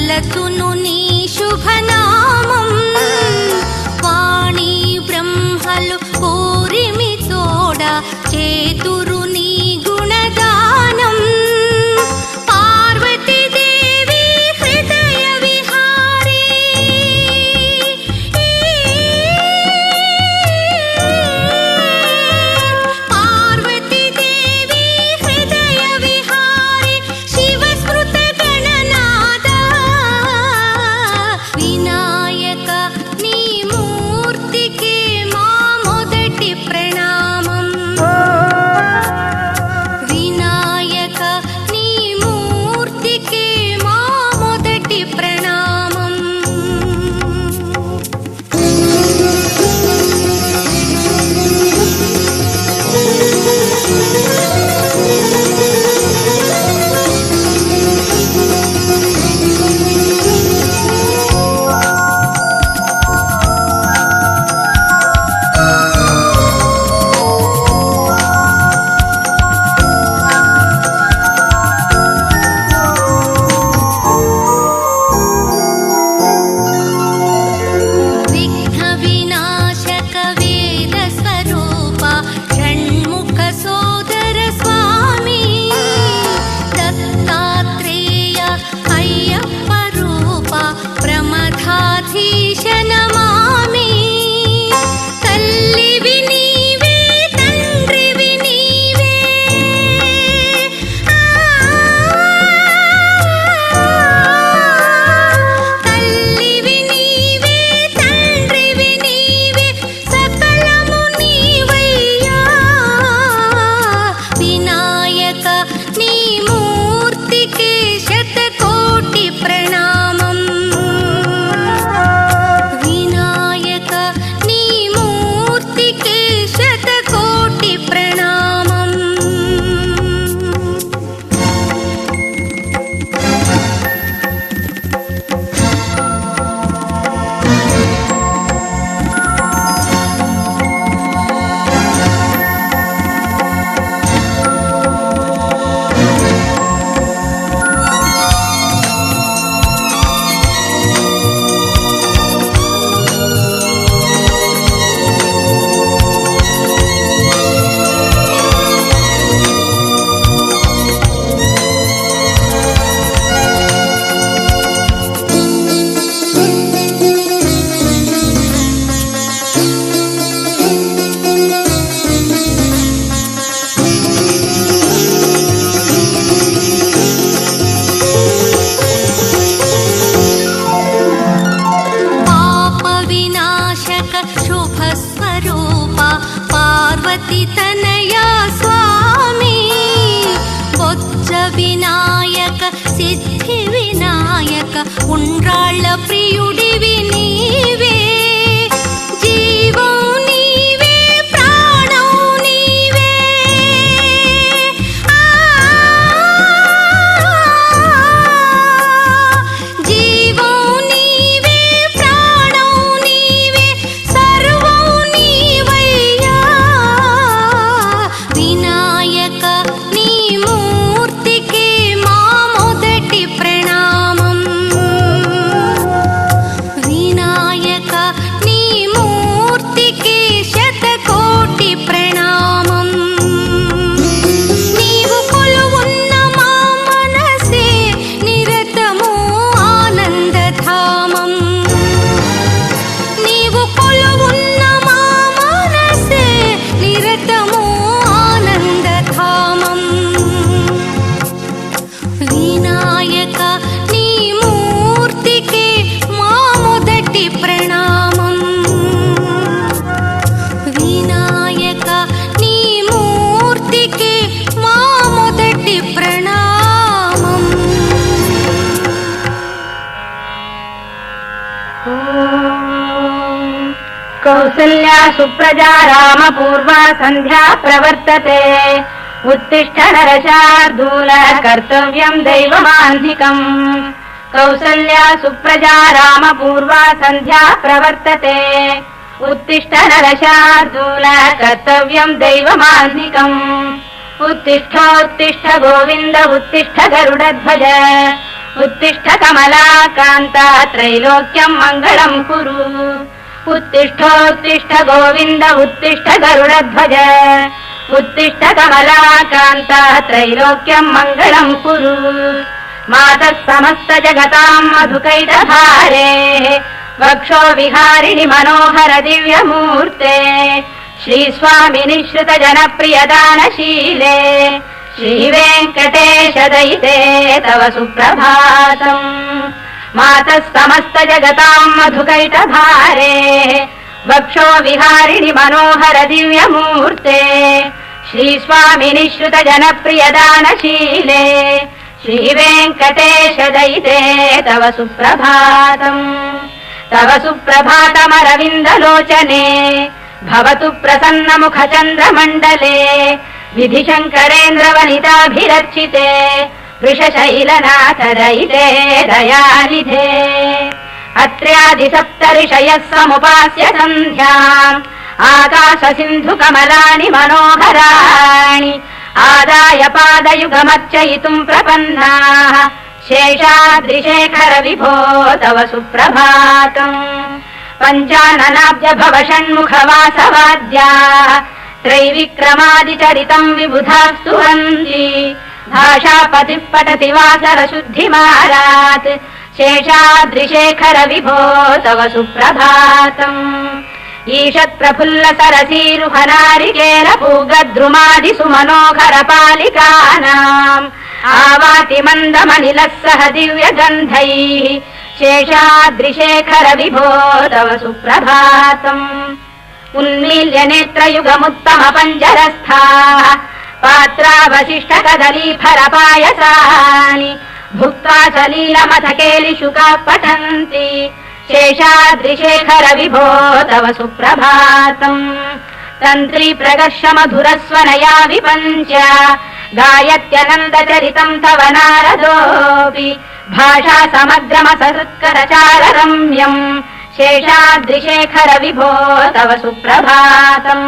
తలతును నీ శుభనామం వాణి బ్రహ్మలు కోరిమి తోడ చేతురు నీ గుణగానం పార్వతీదేవి హృదయ విహారీ పార్వతీదేవి హృదయ విహారీ శివస్మృత గణనాద వినాయక నీ మూర్తికి మా మొదటి ప్రణామం వినాయక నీ మూర్తికి మా మొదటి ప్రణామం విఘ్న వినాశక వేద స్వరూప షణ్ముఖ సోదర స్వామి దత్తాత్రేయ అయ్యప్ప రూప ప్రమథాధీశ నమామి తల్లివి నీవే తండ్రివి నీవే తల్లివి నీవే తండ్రివి నీవే సకలము నీవయ్యా వినాయక నీ మూర్తికి శతకోటి ప్రణామం వినాయక నీ మూర్తికి శతకోటి ప్రణామం పాప వినాశక శుభ స్వరూప పార్వతి తనయ స్వామి బొజ్జ వినాయక సిద్ధి వినాయక ఉండ్రాళ్ళ ప్రియుడివి నీవే జీవం నీవే ప్రాణం నీవే జీవం నీవే ప్రాణం నీవే సర్వం నీవయ్యా వినాయక నీ మూర్తికి మా మొదటి ప్రణామం వినాయక నీ మూర్తికి శతకోటి ప్రణామం నీవు కొలువున్న మా మనసే నిరతము ఆనందధామం నీవు కొలువున్న మా మనసే నిరతము ఆనందధామం వినాయక నీ మూర్తికి మా మొదటి ప్రణామం వినాయక నీ మూర్తికి మా మొదటి ప్రణామం కౌసల్యా సుప్రజా రామ పూర్వా సంధ్యా ప్రవర్తతే उत्तिष्ठ नरशार्दूल कर्तव्यं दैवमान्धिकम् कौसल्या सुप्रजा राम पूर्वा संध्या प्रवर्तते उत्तिष्ठ नरशार्दूल कर्तव्यं दैवमान्धिकम् उत्तिष्ठोत्तिष्ठ गोविन्द उत्तिष्ठ गरुडध्वज उत्तिष्ठ कमलाकान्ता त्रैलोक्यम् मङ्गलम् कुरु उत्तिष्ठोत्तिष्ठ गोविन्द उत्तिष्ठ गरुडध्वज उत्तिष्ठ कमलाकान्ता त्रैलोक्यम् मङ्गलम् कुरु मातः समस्त जगताम् मधुकैटभारे वक्षो विहारिणि मनोहर दिव्यमूर्ते श्रीस्वामि निःश्रित जनप्रियदानशीले श्रीवेङ्कटेश दयिते तव सुप्रभातम् मातः समस्त जगताम् मधुकैटभारे वक्षो विहारिणि मनोहर दिव्यमूर्ते श्रीस्वामि निःश्रित जनप्रियदानशीले श्रीवेङ्कटेश दयिते तव सुप्रभातम् तव सुप्रभातमरविन्दलोचने भवतु प्रसन्नमुखचन्द्रमण्डले विधिशङ्करेन्द्रवनिताभिरर्चिते वृषशैलनाथ दयिते दयानिधे अत्र्यादिसप्तऋषयः समुपास्य सन्ध्याम् आकाशसिन्धुकमलानि मनोहराणि आदाय पादयुगमर्चयितुम् प्रपन्नाः शेषाद्रिशेखर विभो तव सुप्रभातम् पञ्चाननाब्ज भव षण्मुखवासवाद्याः त्रैविक्रमादिचरितम् विबुधाः स्तुवन्ति भाषापतिः पठति वासरशुद्धिमारात् शेषाद्रिशेखर विभो तव सुप्रभातम् ईषत्प्रफुल्ल सरसीरुहनारिकेल पूगद्रुमादिसु मनोहर पालिकानाम् आवाति मन्दमनिलः सह दिव्यगन्धैः शेषाद्रिशेखर विभो तव सुप्रभातम् उन्मील्य नेत्रयुगमुत्तम पञ्जरस्थाः पात्रावशिष्ट कदलीफलपायसानि भुक्त्वा सलीलमथकेलिशुकाः पठन्ति शेषाद्रिशेखर विभो तव सुप्रभातम् तन्त्री प्रगर्ष मधुरस्वनया विपञ्च गायत्यनन्दचरितम् तव नारदोऽपि भाषा समग्रमसहृत्करचार रम्यम् शेषाद्रिशेखर विभो तव सुप्रभातम्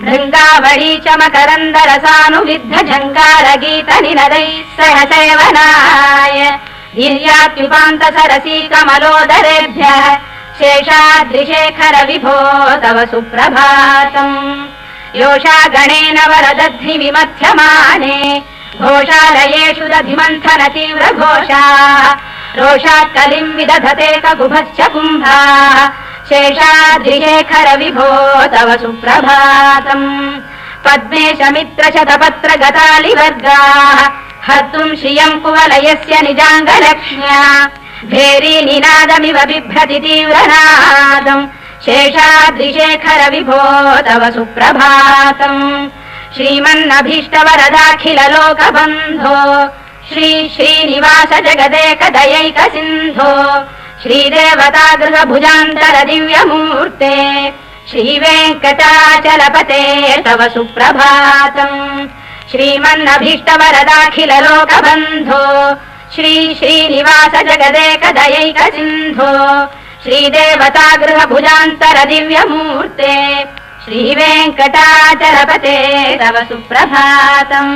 भृङ्गावळी च मकरन्दरसानुविद्ध झङ्कारगीतनिनदैः सह सेवनाय वीर्यात्युपान्त सरसी कमलोदरेभ्यः शेषाद्रिशेखर विभो तव सुप्रभातम् योषा गणेन वरदध्नि विमथ्यमाने घोषालयेषु दधिमन्थन तीव्र घोषाः रोषात् कलिम् विदधते ककुभश्च कुम्भाः शेषाद्रिशेखर विभो तव सुप्रभातम् पद्मेश मित्र शतपत्र गतालिवर्गाः हर्तुम् श्रियम् कुवलयस्य निजाङ्गलक्ष्म्या भेरी निनादमिव बिभ्रति तीव्रनादम् शेषाद्रिशेखर विभो तव सुप्रभातम् श्रीमन्नभीष्टवरदाखिल लोकबन्धो श्री श्रीनिवास जगदेक दयैक सिन्धो श्रीदेवतागृह भुजान्तर दिव्यमूर्ते श्रीवेङ्कटाचलपते तव सुप्रभातम् श्रीमन्नभीष्टवरदाखिल लोकबन्धो श्री श्रीनिवास जगदेक दयैक सिन्धो श्रीदेवतागृह भुजान्तर दिव्यमूर्ते श्रीवेङ्कटाचलपते तव सुप्रभातम्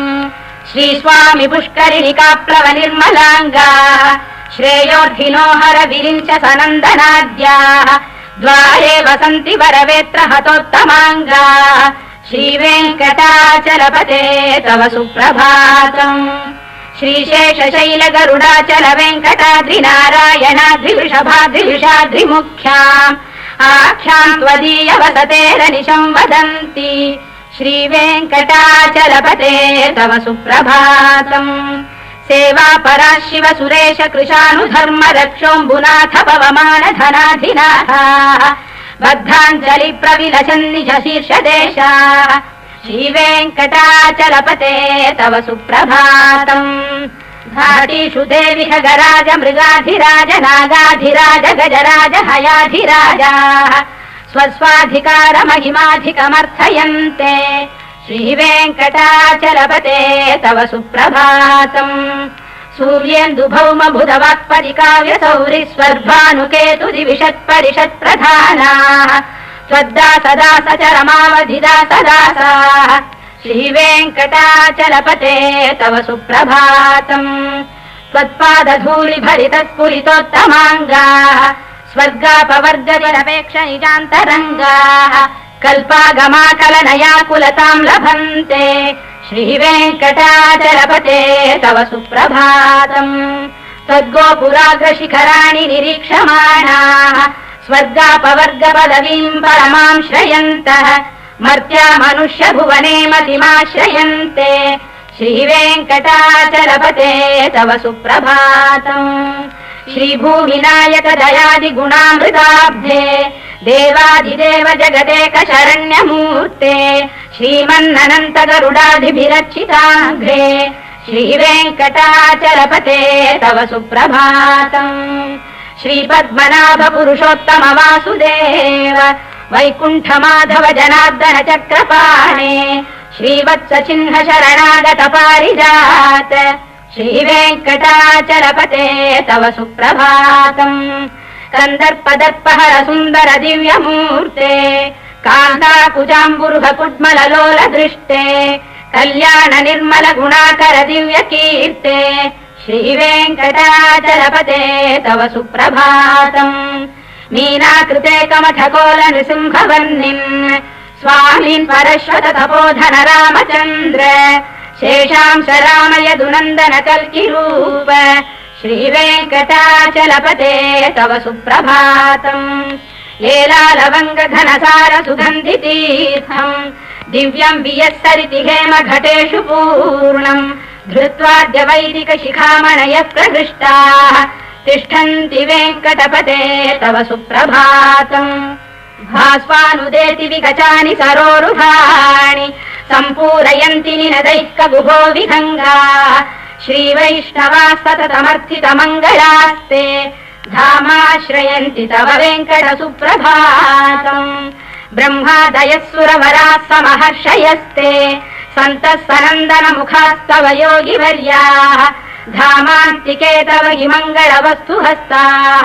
श्रीस्वामि पुष्करिणिकाप्लव निर्मलाङ्गाः श्रेयोर्धिनो हर विरिञ्च सनन्दनाद्याः द्वारे वसन्ति वरवेत्र हतोत्तमाङ्गाः श्रीवेङ्कटाचलपते तव सुप्रभातम् श्रीशेषशैल गरुडाचल वेङ्कटाद्रिनारायणाद्रिवृषभाद्रिविषाद्रिमुख्याम् आख्याम् त्वदीय वसतेरनिशम् वदन्ति श्रीवेङ्कटाचलपते तव सुप्रभातम् सेवापरा शिव सुरेश कृशानुधर्म रक्षोऽम्बुनाथ पवमान धनाधिनाः बद्धाञ्जलि प्रविलसन्निज शीर्षदेशाः श्रीवेङ्कटाचलपते तव सुप्रभातम् घाटीषु देविह गराज मृगाधिराज नागाधिराज गजराज हयाधिराजाः स्वस्वाधिकार महिमाधिकमर्थयन्ते श्रीवेङ्कटाचलपते तव सुप्रभातम् सूर्येन्दुभौम बुधवाक्परिकाव्य सौरि स्वर्भानुकेतु दिविषत्परिषत्प्रधानाः त्वद्दासदास चरमावधिदासदासाः श्रीवेङ्कटाचलपते तव सुप्रभातम् त्वत्पादधूलिभरितस्फुलितोत्तमाङ्गाः स्वर्गापवर्गनिरपेक्ष निजान्तरङ्गाः कल्पागमाकलनयाकुलताम् लभन्ते श्रीवेङ्कटाचलपते तव सुप्रभातम् त्वद्गोपुराग्रशिखराणि निरीक्षमाणाः स्वर्गापवर्गपदवीम् परमाम् श्रयन्तः मर्त्या मनुष्य भुवने मतिमाश्रयन्ते श्रीवेङ्कटाचलपते तव सुप्रभातम् श्रीभूमिनायक दयादि गुणामृताब्धे देवादिदेव जगदेक शरण्यमूर्ते श्रीमन्ननन्त गरुडादिभिरर्चिताघ्रे श्रीवेङ्कटाचलपते तव सुप्रभातम् श्रीपद्मनाभ पुरुषोत्तम वासुदेव वैकुण्ठ माधव जनार्दन चक्रपाणे श्रीवत्स चिह्न शरणागत पारिजात श्रीवेङ्कटाचलपते तव सुप्रभातम् कन्दर्पदर्पहर सुन्दर दिव्यमूर्ते कान्ताकुजाम्बुरुह कुड्मललोल दृष्टे कल्याण निर्मल गुणाकर दिव्य कीर्ते श्रीवेङ्कटाचलपते तव सुप्रभातम् मीनाकृते कमठकोल नृसिंहवर्णिन् स्वामीन् परश्वत तपोधन रामचन्द्र शेषांश राम यदुनन्दन कल्किरूप श्रीवेङ्कटाचलपते तव सुप्रभातम् लीलालवङ्ग घनसार सुगन्धितीर्थम् दिव्यम् वियत्सरिति हेम घटेषु पूर्णम् धृत्वाद्य वैदिक शिखामणयः प्रहृष्टाः तिष्ठन्ति वेङ्कटपते तव सुप्रभातम् भास्वानुदेति विगचानि सरोरुहाणि सम्पूरयन्ति निनदैः कगुभो विहङ्गाः श्रीवैष्णवाः सततमर्थितमङ्गलास्ते धामाश्रयन्ति तव वेङ्कट सुप्रभातम् ब्रह्मादयः सुरवराः समहर्षयस्ते सन्तः सनन्दन मुखास्तव योगिवर्याः धामान्तिके तव हि मङ्गलवस्तु हस्ताः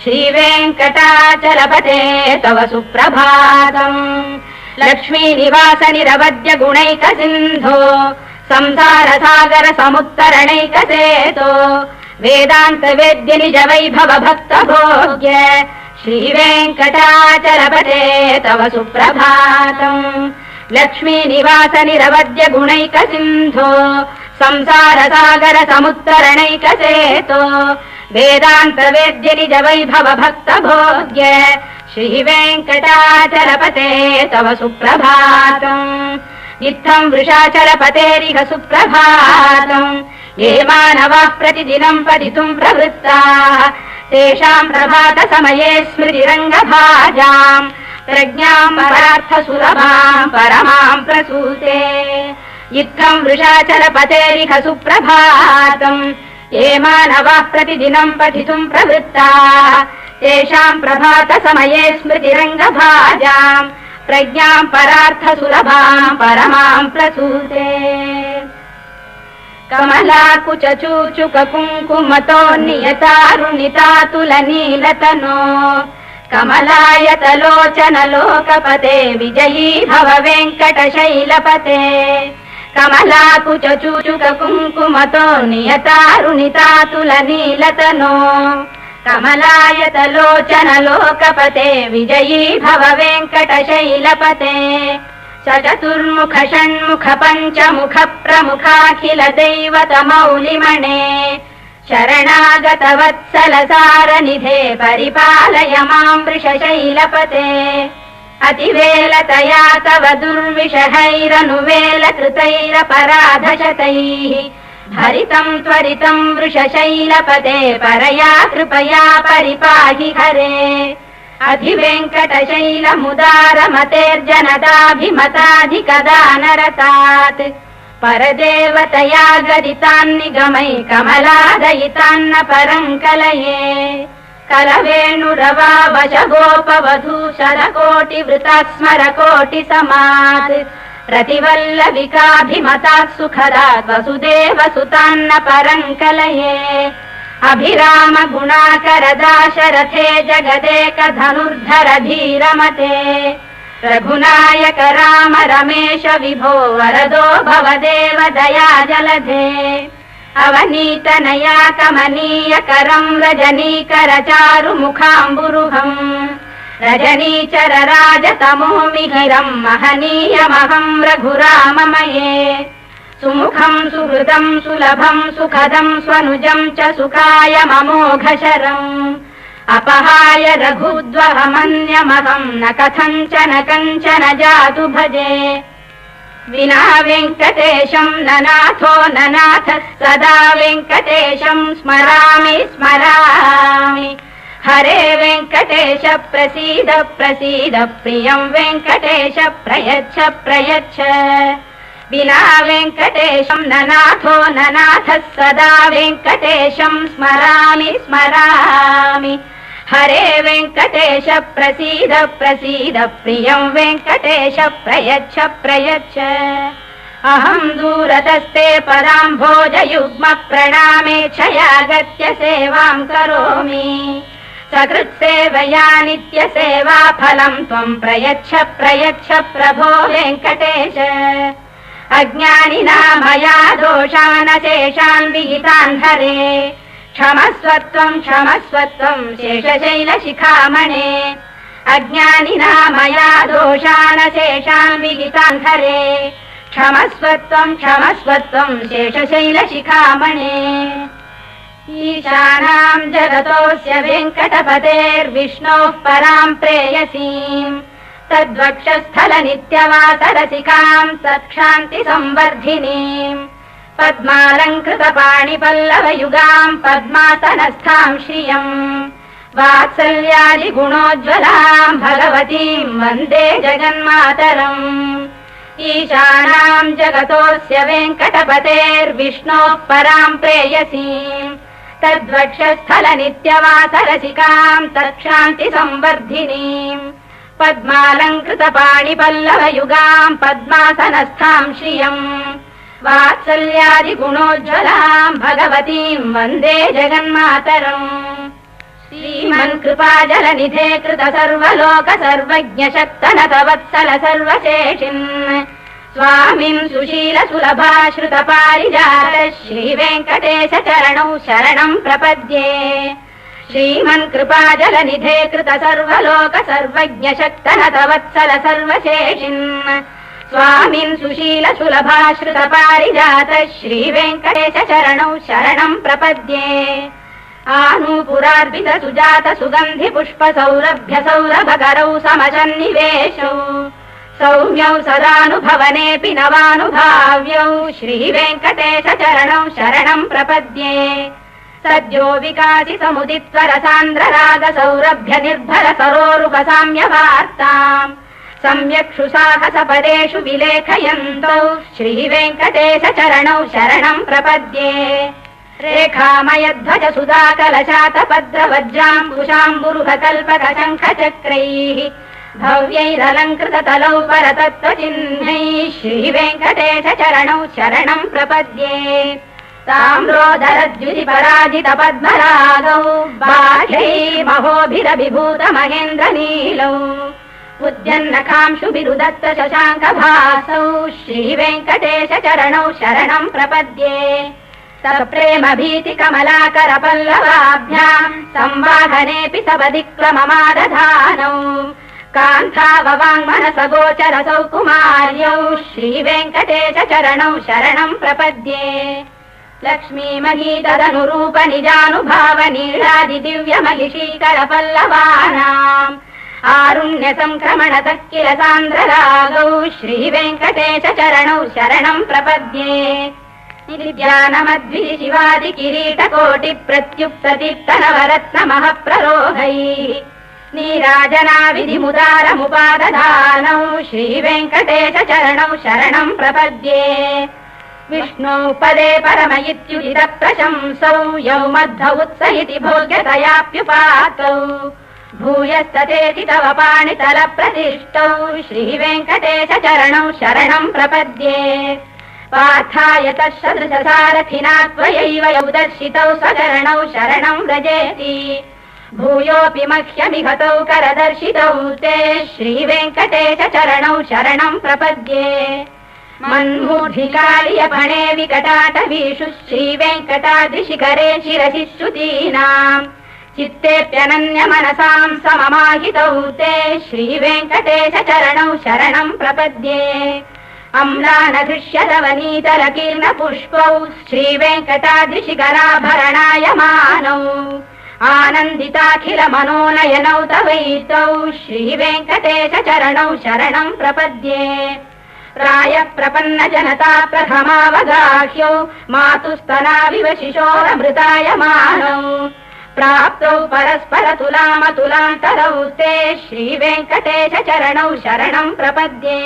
श्रीवेङ्कटाचलपते तव सुप्रभातम् लक्ष्मीनिवास निरवद्य गुणैक सिन्धो संसार सागर समुत्तरणैक सेतो वेदान्त वेद्य निज वैभव भक्त भोग्य श्रीवेङ्कटाचलपते तव सुप्रभातम् लक्ष्मीनिवास निरवद्य गुणैक सिन्धो संसार सागर समुत्तरणैक सेतो वेदान्त वेद्य निज वैभव भक्त भोग्य श्रीवेङ्कटाचलपते तव सुप्रभातम् इत्थम् वृषाचलपतेरिह सुप्रभातम् ये मानवाः प्रतिदिनम् पठितुम् प्रवृत्ताः तेषाम् प्रभात समये स्मृतिरङ्गभाजाम् प्रज्ञाम् परार्थसुलभाम् परमाम् प्रसूते इत्थम् वृषाचलपतेरिह सुप्रभातम् ये मानवाः प्रतिदिनम् पठितुम् प्रवृत्ताः तेषाम् प्रभात समये स्मृतिरङ्गभाजाम् प्रज्ञाम् परार्थसुलभाम् परमाम् प्रसूते कमलाकुच चूचुक कुङ्कुमतो नियतारुणितातुलनीलतनो कमलायतलोचन लोकपते विजयी भव वेङ्कटशैलपते कमलाकुच चूचुक कुङ्कुमतो नियतारुणितातुलनीलतनो कमलायतलोचन लोकपते विजयी भव वेङ्कटशैलपते सचतुर्मुख षण्मुख पञ्चमुख प्रमुखाखिल दैवत मौलिमणे शरणागत वत्सल सारनिधे परिपालय माम् वृषशैलपते अतिवेलतया तव दुर्विषहैरनुवेल कृतैरपराधशतैः भरितम् त्वरितम् वृषशैलपते परया कृपया परिपाहि हरे अधिवेङ्कटशैलमुदारमतेर्जनदाभिमताधिकदानरतात् परदेवतया गदितान्निगमै कमलादयितान्न परम् कलये कलवेणुरवावशगोपवधूशरकोटिवृता स्मरकोटिसमात् रतिवल्लविकाभिमतात् सुखदात् वसुदेव सुतान्न परम् कलये अभिराम गुणाकर दाशरथे जगदेक धनुर्धर धीरमते रघुनायक राम रमेश विभो वरदो भवदेव दया जलधे అవనీతనया కమనీయకరం రజనీకరచారుముఖాంబురుహం రజనీచరరాజతమో మిహిరం మహనీయమహం రఘురామమయే సుముఖం సుహృదం సులభం సుఖదం స్వనుజం చ సుఖాయ మమోఘశరం అపహాయ రఘుద్వహమన్యమహం న కథంచన కంచన జాతు భజే వినా వెంకటేశం ననాథో ననాథ సదా వెంకటేశం స్మరామి స్మరామి హరే వెంకటేశ ప్రసీద ప్రసీద ప్రియం వెంకటేశ ప్రయచ్చ ప్రయచ్చ వినా వెంకటేశం ననాథో ననాథ సదా వెంకటేశం స్మరామి స్మరామి హరే వెంకటేశ ప్రసీద ప్రసీద ప్రియం వెంకటేశ ప్రయచ్చ ప్రయచ్చ అహం దూరతస్తే పదాంభోజయుగ్మ ప్రణామేక్షయాగత్య సేవాం కరోమి సకృత్సేవయా నిత్య సేవా ఫలం త్వం ప్రయచ్చ ప్రయచ్చ ప్రభో వెంకటేశ అజ్ఞానినా మయా దోషానశేషాన్ విహితాన్ హరే క్షమస్వత్వం క్షమస్వత్వం శేషశైలశిఖామణే అజ్ఞానినా మయా దోషానశేషాన్ విహితాన్ హరే క్షమస్వత్వం క్షమస్వత్వం శేషశైలశిఖామణే ఈశానాం జగతోస్య వెంకటపతేర్విష్ణోః పరాం ప్రేయసీం తద్వక్షస్థల నిత్యవాసరసికాం సత్క్షాంతి సంవర్ధినీం పద్మాలంకృత పాణిపల్లవయుగాం పద్మాసనస్థాం శ్రియం వాత్సల్యాది గుణోజ్వలాం భగవతీం వందే జగన్మాతరం ఈశానాం జగతోస్య వెంకటపతేర్విష్ణోః పరాం ప్రేయసీం తద్వక్షస్థల నిత్యవాసరసికాం తత్క్షాంతి సంవర్ధినీం పద్మాలంకృత పాణిపల్లవయుగాం పద్మాసనస్థాం శ్రియం వాత్సల్యాది గుణోజ్వలాం భగవతీం వందే జగన్మాతరం శ్రీమన్ కృపాజల నిధే కృత సర్వలోక సర్వజ్ఞ శక్తనత వత్సల సర్వశేషిన్ స్వామిన్ సుశీల సులభాశ్రుత పారిజాత శ్రీ వెంకటేశ చరణౌ శరణం ప్రపద్యే శ్రీమన్ కృపాజల నిధే కృత సర్వలోక సర్వజ్ఞ శక్తనత వత్సల సర్వశేషిన్ స్వామిన్ సుశీల సులభాశ్రుత పారిజాత శ్రీ వెంకటేశ చరణౌ శరణం ప్రపద్యే ఆనూపురార్పిత సుజాత సుగంధి పుష్ప సౌరభ్య సౌరభకరౌ సమసన్నివేశౌ సౌమ్యౌ సదానుభవనేపి నవానుభావ్యౌ శ్రీ వెంకటేశ చరణౌ శరణం ప్రపద్యే సద్యో వికాసి సముదిత్వర సాంద్ర రాగ సౌరభ్య నిర్భర సరోరుహ సామ్య వార్తాం సమ్యక్షు సాహస పదేషు విలేఖయంతౌ శ్రీ వెంకటేశ చరణౌ శరణం ప్రపద్యే రేఖామయధ్వజ సుధాకలశాత పద్ర వజ్రాంకుశాంబురుహ కల్పక శంఖ చక్రైః భవ్యైరలంకృత తలౌ పరతత్వ చిహ్నైః శ్రీ వెంకటేశ చరణౌ శరణం ప్రపద్యే తామ్రోధరద్యుతి పరాజిత పద్మరాగౌ బాహ్యైర్మహోభిరభిభూత మహేంద్ర నీలౌ ఉద్యన్నకాంశుభిరుదత్త శశాంక భాసౌ శ్రీ వెంకటేశ చరణౌ శరణం ప్రపద్యే సప్రేమ భీతి కమలాకర పల్లవాభ్యాం సంవాహనేపి సవదిక్రమమాదధానౌ కాంతావవాంగ్మనస గోచర సౌకుమార్యౌ శ్రీ వెంకటేశ చరణౌ శరణం ప్రపద్యే లక్ష్మీమహీతదనురూప నిజానుభావ నీళాది దివ్య మహిషీకర పల్లవానాం ఆరుణ్య సంక్రమణ తక్కిల సాంద్ర రాగౌ శ్రీ వెంకటేశ చరణౌ శరణం ప్రపద్యే నిర్యానమద్వి శివాది కిరీట కోటి ప్రత్యుక్త దీప్త నవరత్న మహప్రరోహైః నీరాజనా విధి ముదారముపాదధానౌ శ్రీ వెంకటేశ చరణౌ శరణం ప్రపద్యే విష్ణు పదే పరమ ఇత్యుదిత ప్రశంసౌ యౌ మధ్వ ఉత్సహితి భోగ్యతయాప్యుపాతౌ భూయస్తతేతి తవ పాణితల ప్రతిష్టౌ శ్రీ వెంకటేశ చరణౌ శరణం ప్రపద్యే పార్థాయ తత్సదృశ సారథినా త్వయైవ యౌ దర్శితౌ స్వచరణౌ శరణం వ్రజేతి భూయోపి మహ్యమిహతౌ కరదర్శితౌ తే శ్రీ వెంకటేశ చరణౌ శరణం ప్రపద్యే मन्मूर्धिकार्यपणे विकटाटवीषु श्रीवेङ्कटाद्रिशिखरे शिरसि श्रुतीनाम् चित्तेऽप्यनन्यमनसाम् सममाहितौ ते श्रीवेङ्कटेश चरणौ शरणम् प्रपद्ये अम्लानधृष्यदवनीतलकीर्णपुष्पौ श्रीवेङ्कटाद्रिशिखराभरणाय मानौ आनन्दिताखिलमनोनयनौ तवैतौ श्रीवेङ्कटेश चरणौ शरणम् प्रपद्ये रायप्रपन्नजनता प्रथमावगाह्यौ मातुस्तनाविव शिशोरमृतायमानौ प्राप्तौ परस्परतुलामतुलान्तरौ ते श्रीवेङ्कटेश चरणौ शरणम् प्रपद्ये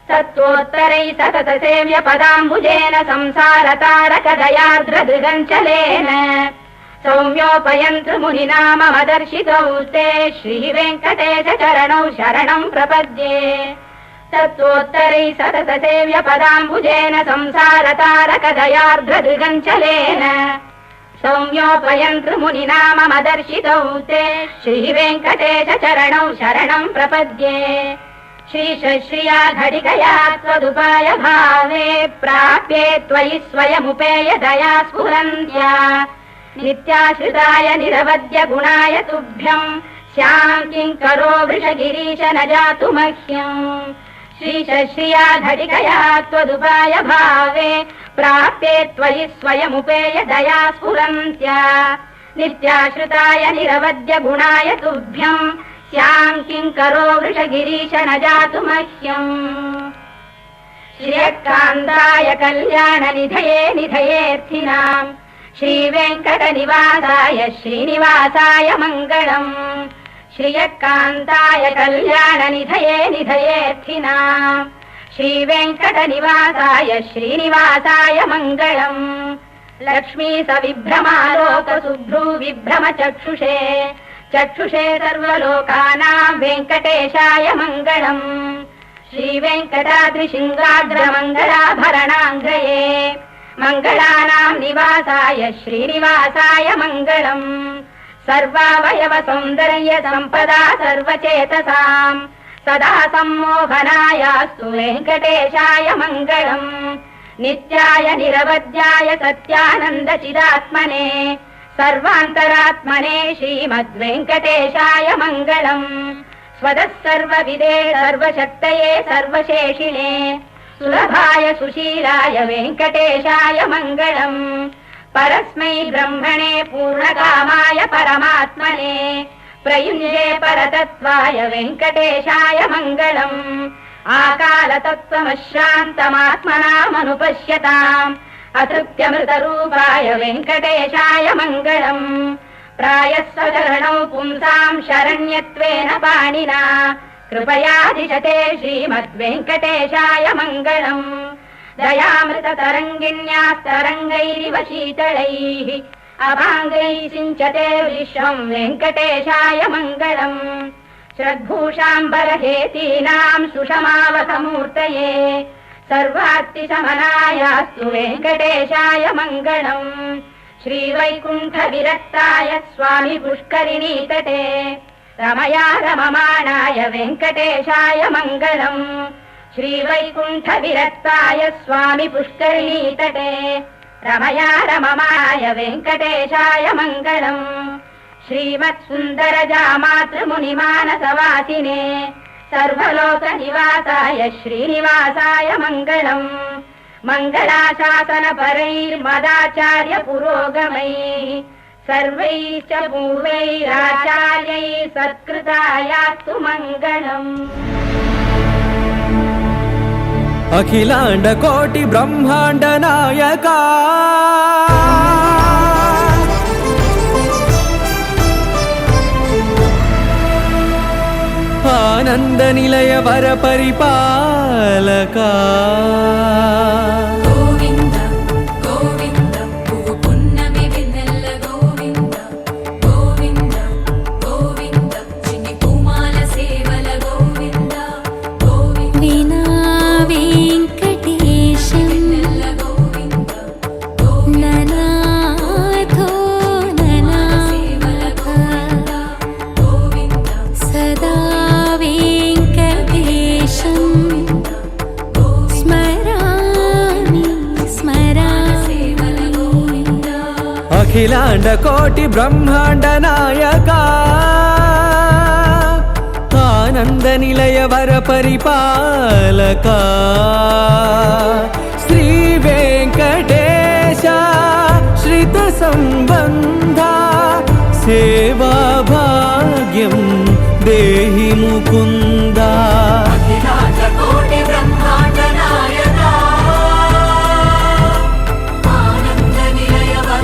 तत्त्वोत्तरै सतत सेव्य पदाम्बुजेन संसारतारकदयार्द्रदृगञ्चलेन सौम्योपयन्तु मुनिना मम दर्शितौ ते श्रीवेङ्कटेश चरणौ शरणम् प्रपद्ये तत्त्वोत्तरै सतत सेव्य पदाम्बुजेन संसारतारकदयार्द्रदृगञ्चलेन सौम्योपयन्तु मुनिना मम दर्शितौ ते श्रीवेङ्कटेश चरणौ शरणम् प्रपद्ये श्रीशश्रिया घटिकया त्वदुपाय भावे प्राप्ये त्वयि स्वयमुपेय दया स्फुरन्त्या नित्याश्रिताय निरवद्य गुणाय तुभ्यम् श्याम् किङ्करो वृषगिरीश न जातु मह्यम् श्रीशश्रिया घटिकया त्वदुपाय भावे प्राप्ये त्वयि स्वयमुपेय दया स्फुरन्त्या नित्याश्रिताय निरवद्य गुणाय तुभ्यम् श्याम् किङ्करो वृषगिरीश न जातु मह्यम् श्रियकान्ताय कल्याणनिधये निधयेऽर्थिनाम् श्रीवेङ्कटनिवासाय श्रीनिवासाय मङ्गलम् श्रियकान्ताय कल्याणनिधये निधयेऽर्थिनाम् श्रीवेङ्कटनिवासाय श्रीनिवासाय मङ्गलम् लक्ष्मी सविभ्रमालोक शुभ्रू विभ्रम चक्षुषे चक्षुषे सर्वलोकानाम् वेङ्कटेशाय मङ्गलम् श्रीवेङ्कटाद्रिशिङ्गाग्रमङ्गलाभरणाङ्गये मङ्गलानाम् निवासाय श्रीनिवासाय मङ्गलम् सर्वावयव सौन्दर्य सम्पदा सर्वचेतसाम् सदा सम्मोहनायास्तु वेङ्कटेशाय मङ्गलम् नित्याय निरवध्याय सत्यानन्दचिदात्मने सर्वान्तरात्मने श्रीमद्वेङ्कटेशाय मङ्गलम् स्वतः सर्वविदे सर्वशक्तये सर्वशेषिणे सुलभाय सुशीलाय वेङ्कटेशाय मङ्गलम् परस्मै ब्रह्मणे पूर्णकामाय परमात्मने प्रयुञ्जे परतत्त्वाय वेङ्कटेशाय मङ्गलम् आकालतत्त्वमश्रान्तमात्मनामनुपश्यताम् अतृप्त्यमृतरूपाय वेङ्कटेशाय मङ्गलम् प्रायः स्वचरणौ पुंसाम् शरण्यत्वेन पाणिना कृपयाधिशते श्रीमद्वेङ्कटेशाय मङ्गलम् दयामृततरङ्गिण्यास्तरङ्गैरिव शीतलैः अभाङ्गैः सिञ्चते विश्वम् वेङ्कटेशाय मङ्गलम् श्रद्भूषाम्बरहेतीनाम् सुषमावसमूर्तये सर्वार्तिशमनायास्तु वेङ्कटेशाय मङ्गलम् श्रीवैकुण्ठविरक्ताय स्वामि पुष्करिणीतटे रमया रममाणाय वेङ्कटेशाय मङ्गलम् श्रीवैकुण्ठविरक्ताय स्वामि पुष्करिणीतटे रमया रममाणाय वेङ्कटेशाय मङ्गलम् श्रीमत्सुन्दरजामातृमुनिमानसवासिने सर्वलोकनिवासाय श्रीनिवासाय मङ्गलम् मङ्गलाशासनपरैर्मदाचार्य पुरोगमैः सर्वैश्च पूर्वैराचार्यैः सत्कृतायास्तु मङ्गलम्। अखिलांड कोटि ब्रह्मांड नायका आनंद निलय वर परिपालका गोविंद गोविंद पुव्वु पुन्नमि वेन्नेल्ल गोविंद गोविंद गोविंद चिन्नि पूमाल सेवल गोविंद गोविंद विना वेङ्कटेशं वेन्नेल्ल गोविंद ननाथो सेवल गोविंद गोविंद सदा वेङ्कटेशं स्मर అఖిలాండ కోటి బ్రహ్మాండ నాయక ఆనంద నిలయ వర పరిపాలక శ్రీ వెంకటేశ శ్రిత సంబంధ సేవా భాగ్యం దేహి ముకుంద అఖిలాండ కోటి బ్రహ్మాండ నాయక ఆనంద నిలయ వర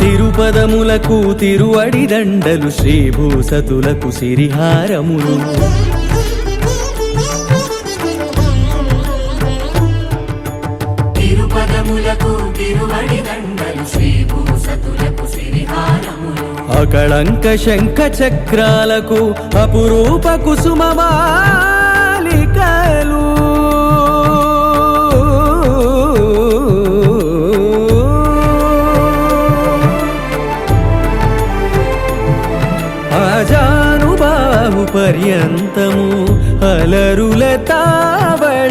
తిరుపదములకు తిరువడి దండలు శ్రీభూసతులకు సిరిహారములు తిరుపదములకు తిరువడి దండలు శ్రీభూసతులకు సిరిహారములు అకళంక శంఖ చక్రాలకు అపురూప కుసుమమాలికలు అజానుబాహు పర్యంతము అలరుల తావళహారములు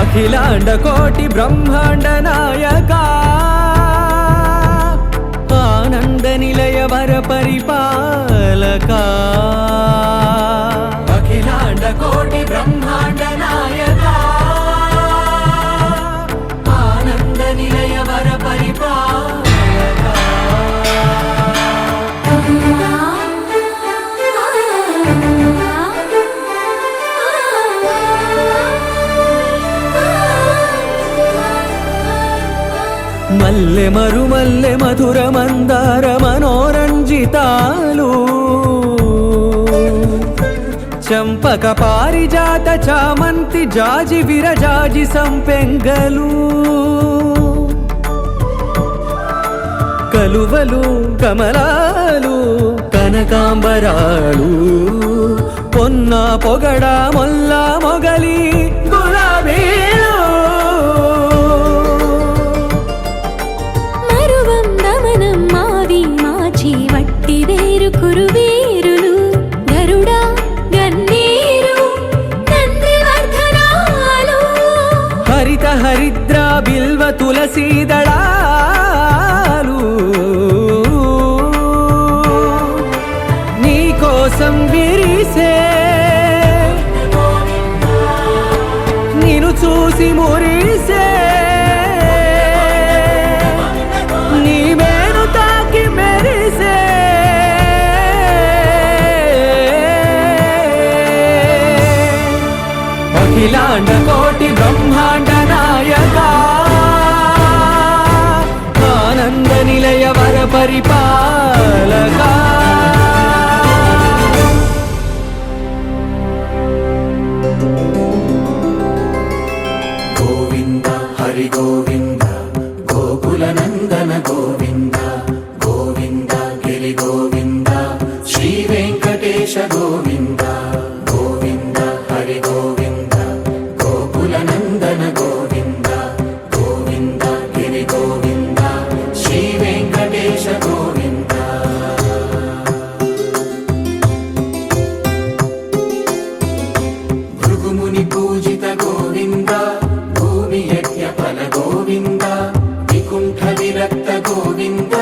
అఖిలాండ కోటి బ్రహ్మాండ నాయక ఆనంద నిలయ వర పరిపాలక అఖిలాండ కోటి బ్రహ్మాండ నాయక ఆనంద నిలయ వర పరిపాలక మల్లె మరుమల్లె మధుర మందార మనోరంజితాలు చంపక పారిజాత చామంతి జాజి విరజాజి సంపెంగలు కలువలు కమలాలు కనకాంబరాలు పొన్న పొగడ మొల్ల మొగలి గులాబీలు మరువం దమనం మావి మాచి వట్టి వేరు కురువీరులు గరుడా గన్నీరు నందివర్ధనాలు హరిత హరిద్ర బిల్వ తులసీదళాలు నీ కోసం విరిసే నిన్ను చూసి మురిసే నీ మేను తాకి మెరిసే అఖిలాండ కోటి బ్రహ్మాండ నాయక ఆనంద నిలయ వర పరిపాలక గోవింద హరి గోవింద గోకుల నందన గోవింద గోవింద గిరి గోవింద శ్రీ వెంకటేశ గోవింద గోవింద హరి గోవింద గోకుల నందన గోవింద గోవింద గిరి గోవింద శ్రీ వెంకటేశ గోవింద భృగుముని పూజిత గోవింద భూమి యజ్ఞ ఫల గోవింద వికుంఠ విరక్త గోవింద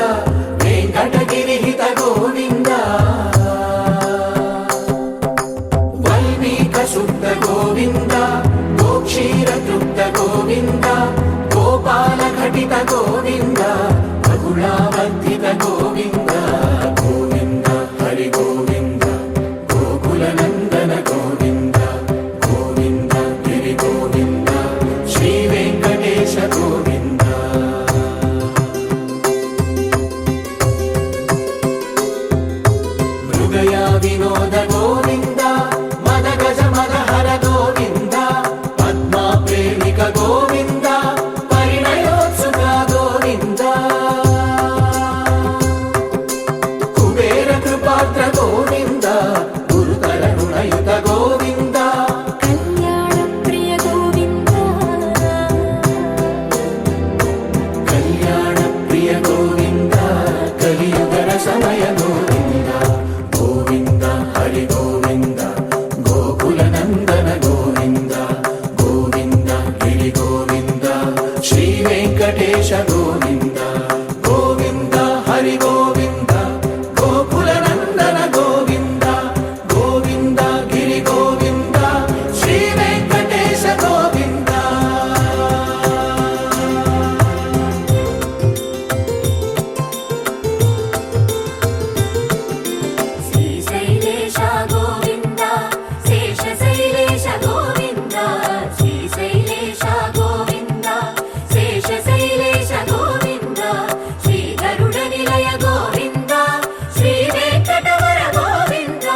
వెంకటగిరిహిత గోవింద వల్మీక శుద్ధ గోవింద గోక్షీర తృప్త గోవింద గోపాల ఘటిత గోవింద బహుళావర్ధిత గోవింద గోవింద హరి గోవింద గోకుల నందన గోవింద గోవింద గిరి గోవింద శ్రీ వెంకటేశ గోవింద మృగయా వినోద గోవింద మద గజ మద హర గోవింద పద్మా ప్రేమిక గోవింద పరిణయోత్సుక గోవింద గోవింద గోవింద హరి గోవింద గోకుల నందన గోవింద గోవింద గిరి గోవింద శ్రీ వెంకటేశ గోవింద శ్రీశైలేశ గోవింద శేషశైలేశ గోవింద శ్రీశైలేశ గోవింద శేషశైలేశ గోవింద శ్రీ గరుడ నిలయ గోవింద శ్రీ వెంకటవర గోవింద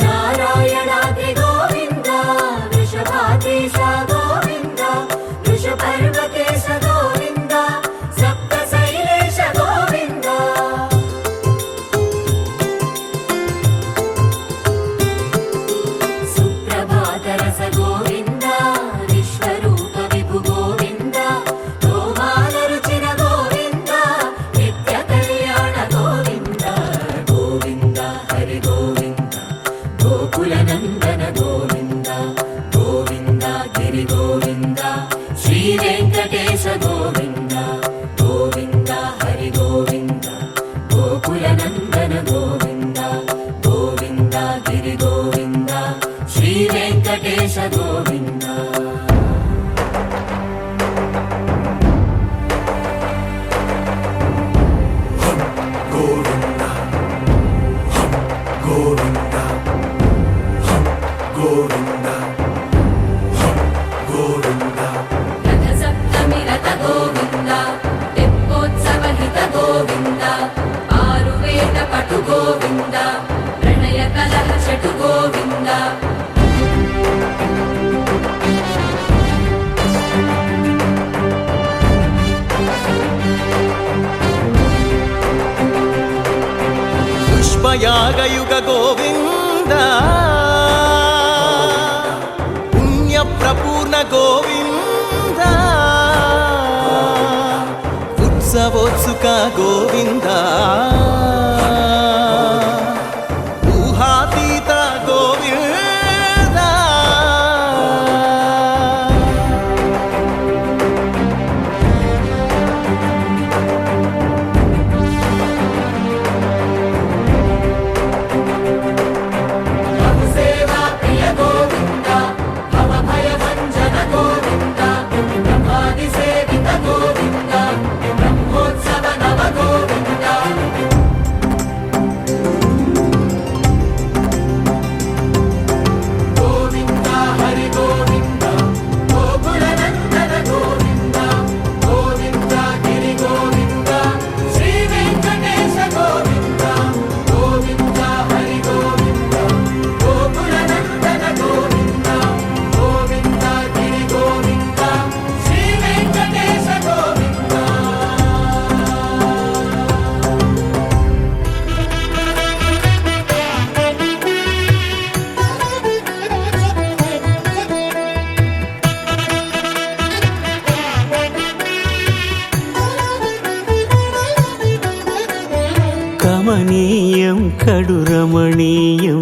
నారాయణాద్రి గోవింద వృషభాద్రీశ గోవింద వృషపర్వతేశ గోవింద సప్తశైలేశ గోవింద సుప్రభాతరస గోవింద విశ్వరూప విభు గోవింద గోమాల రుచిన గోవింద నిత్య కళ్యాణ గోవింద గోవింద హరి గోవింద గోకుల నందన గోవింద గోవింద గిరి గోవింద శ్రీ వెంకటేశ గోవింద గోవింద హరి గోవింద గోకుల నందన గోవింద గోవింద గిరి గోవింద శ్రీ వెంకటేశ గోవింద గోవింద గోవింద గోవింద గోవింద రథ సప్తమి రథ గోవింద తెప్పోత్సవ హిత గోవింద ఆరువేద పటు గోవింద ప్రణయ కలహ షటు గోవింద పుష్పయాగయుగ గోవింద పుణ్య ప్రపూర్ణ గోవింద ఉత్సవోత్సుక గోవింద ఊహాతీత గోవింద సేవా ప్రియ గోవింద భవ భయ భంజన గోవింద బ్రహ్మాది సేవిత గోవింద బ్రహ్మోత్సవ నవ గోవింద గోవింద హరి గోవింద గోకుల నందన గోవింద గోవింద గిరి గోవింద శ్రీ వెంకటేశ గోవింద గోవింద హరి గోవింద గోకుల నందన గోవింద గోవింద గిరి గోవింద శ్రీ వెంకటేశ గోవింద కమనీయం కడు రమణీయం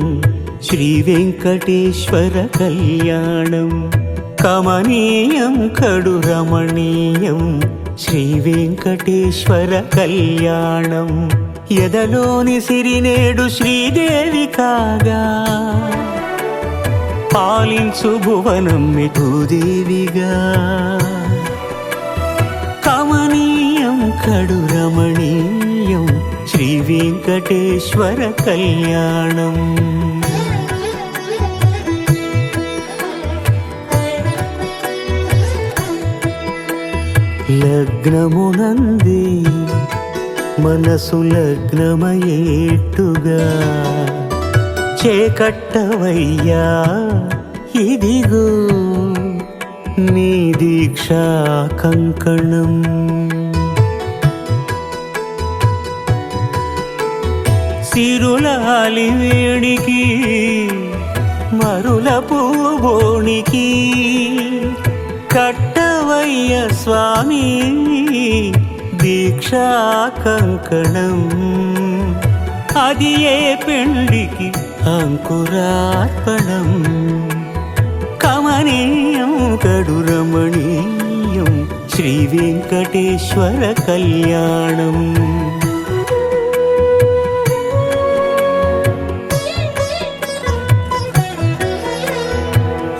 శ్రీ వెంకటేశ్వర కళ్యాణం కమనీయం కడు రమణీయం శ్రీ వెంకటేశ్వర కళ్యాణం ఎదలోని సిరినేడు శ్రీదేవి కాగా పాలించు భువనం మిఠుదేవిగా కమనీయం కడు రమణీయం శ్రీ వెంకటేశ్వర కళ్యాణం లగ్నమునంది మనసు లగ్నమయేట్టుగా చేకట్టవయ్యా ఇదిగో నీ దీక్షా కంకణం సిరులాలి వేణికి మరుల పూబోణికి కట్టవయ్య స్వామి దీక్షా కంకణం అది ఏ పెండికి అంకురార్పణం కమనీయం కడు రమణీయం శ్రీ వెంకటేశ్వర కళ్యాణం.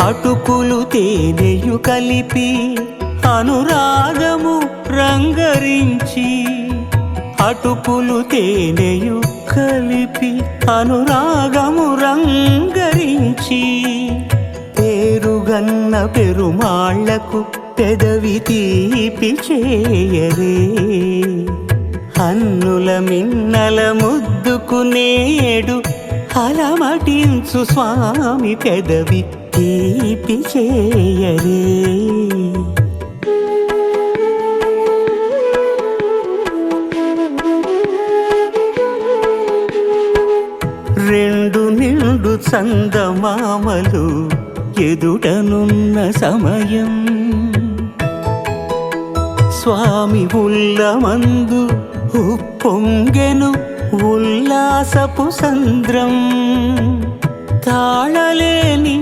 అటుకులు తేనెయు కలిపి అనురాగము రంగరించి, అటుకులు తేనెయు కలిపి అనురాగము రంగరించి, పేరుగన్న పెరుమాళ్లకు పెదవి తీపి చేయరే. అన్నుల మిన్నల ముద్దుకు నేడు అలమటించు స్వామి పెదవి తీపి చేయరే. రెండు నిండు చందమామలు ఎదుటనున్న సమయం, స్వామి ఉల్లమందు ఉప్పొంగెను ఉల్లాసపు సంద్రం. తాళలేని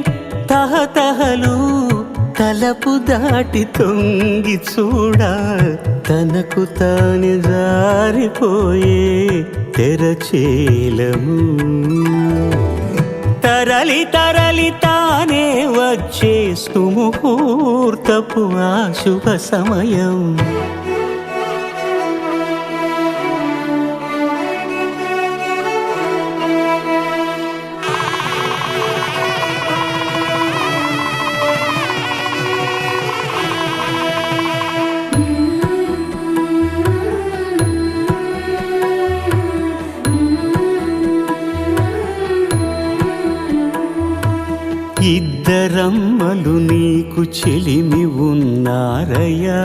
తహతహలు తలపు దాటి తొంగి చూడ, తనకు తాను జారిపోయే తెరచేలము. తరలి తరలి తానే వచ్చే సుముహూర్తపు ఆ శుభ సమయం. ఇద్దరమ్మలు నీకు చెలిమి ఉన్నారయ్యా,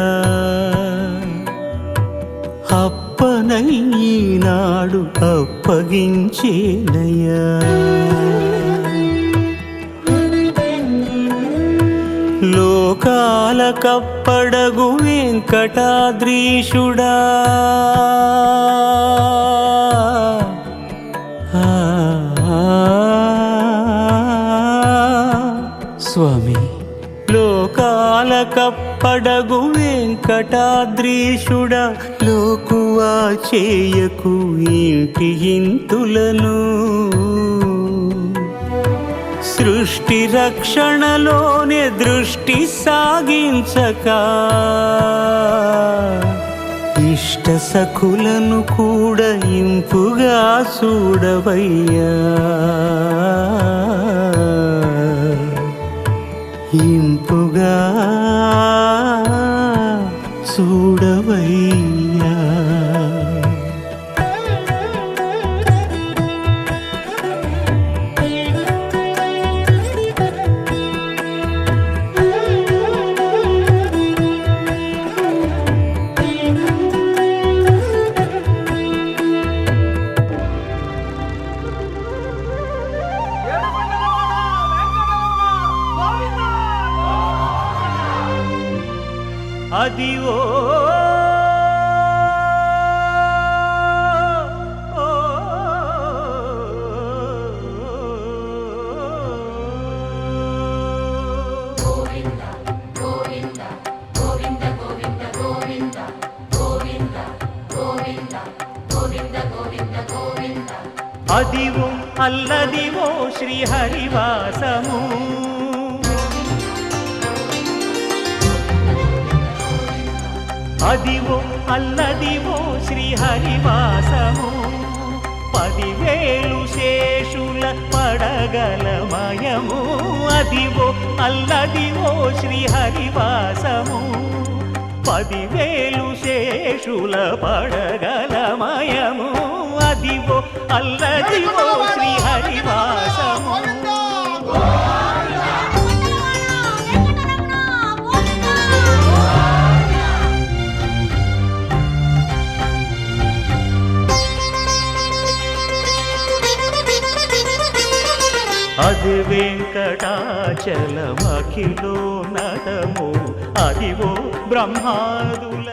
అప్పనయ్యనాడు అప్పగించేనయ్యా. లోకాల కప్పడగు వెంకటాద్రీషుడా, స్వామి లోకాల కప్పడగు వెంకటాద్రీషుడా, లోకువా చేయకు ఇంటి ఇంతులను. సృష్టి రక్షణలోనే దృష్టి సాగించక, ఇష్ట సఖులను కూడా ఇంపుగా చూడవయ్యా, ఇంపుగా చూడవయ్యా. అదివో అదివో అల్లదివో శ్రీహరివాసము, అదివో అల్లదివో శ్రీహరివాసము. 10,000 శేషుల పడగలమయము, అదివో అల్లదివో శ్రీహరివాసము. 10,000 శేషుల పడగలమయము, అదివో అల్లదివో శ్రీహరివాసము. అది వెంకటాచలమఖిలో నటము, అదివో బ్రహ్మాదుల